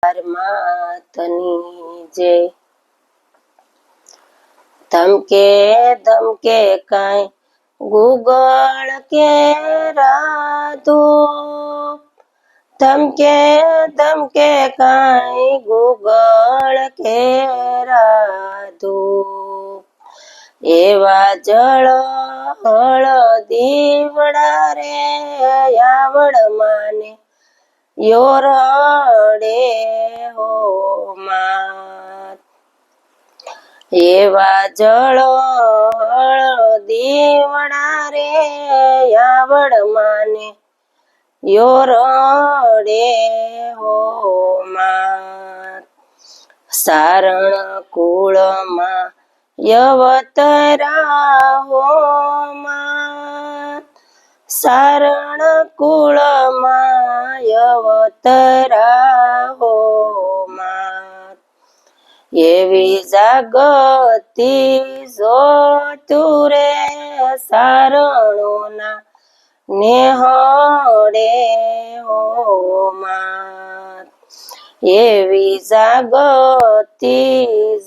માતની જય। ધમકે ધમકે કાંઈ ગુગળ કે રાધો, ધમકે ધમકે કાંઈ ગુગળ કે રાધો, એવા જળ હળ દીવડા રે આવડ માને યો રડે હો માત। એવા જળ હળ દીવડા રે આવડ માને યો રડે હો માત। સારણ કુળમાં યવતરા હો માત, સારણ કુળમાં યવતરા હો માત। એવી જાગતિ જોતું રે સારણોના નેહડે હો માત। એવી જાગતિ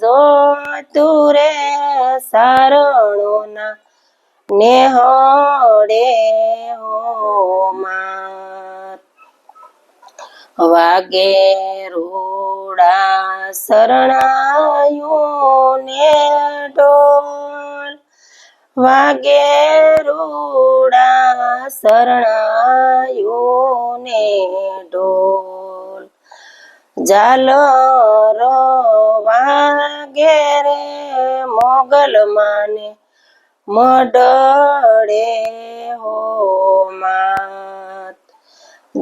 જોતું રે સારણોના નેહડે હો માત। વાગે રૂડા શરણાયું ને ઢોલ, વાગે રૂડા શરણાયું ને ઢોલ, ઝાલરો વાગે રે મોગલ માને મડળે હો માત।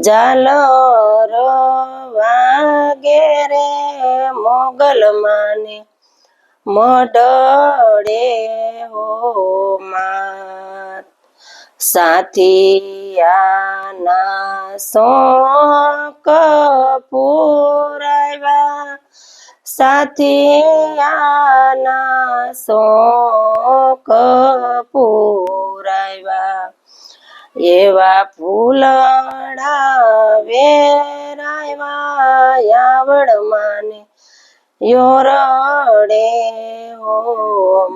ઝાલરો વાગે રે મોગલ માને મડળે હો માત। સાથિયાના શોક પુરાવ્યા, સાથિયાના શોક પુરાવ્યા, એવા ફૂલડા વેરાવ્યા આવડ માને યો રડે હો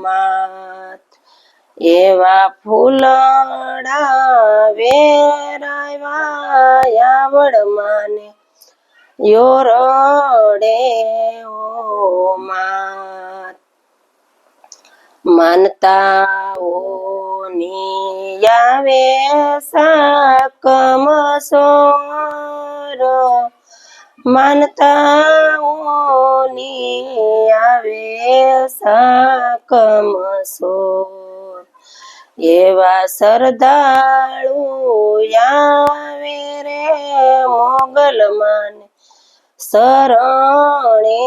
માત। એવા ફૂલડા વેરાવ્યા આવડ માને યો રડે હો માત। માનતાઓની આવે સાકમ સોર, માનતાઓની આવે સાકમ સોર, એવા શ્રદ્ધાળુ આવે રે મોગલ માને શરણે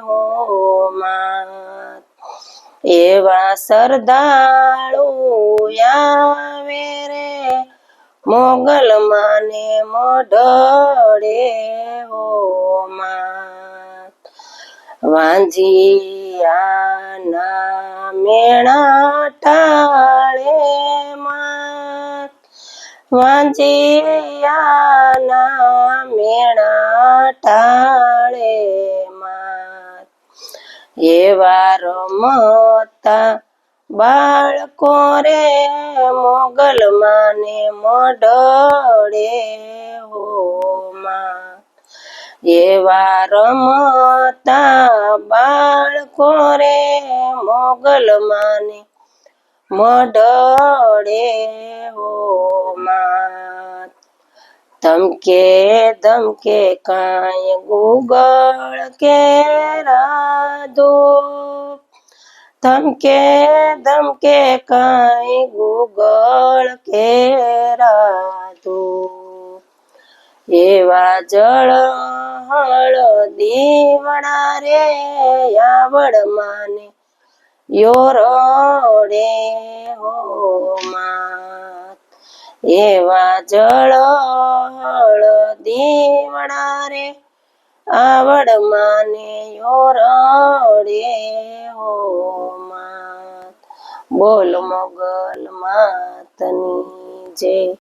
હો માત। એવા શ્રદ્ધાળુ આવે રે મોગલ માને મડળે હો માત। વાંઝિયાના મેણા ટાળે માત, વાંઝિયાના મેણા ટાળે માત, એવા રમતા બાળકો રે મોગલ માને મડળે હો માત। એવા રમતા બાળકો રે મોગલ માને મડળે હો માત। ધમકે ધમકે કાંઈ ગુગળ કે રાધો, ધમકે ધમકે કાંઈ ગુગળ કે રાધો, એવા જળ હળ દીવડા રે આવડ માને યો રડે હો માત। એવા જળ હળ દીવડા રે આવડ માને યો રડે હો માત। બોલ મોગલ માતની જય।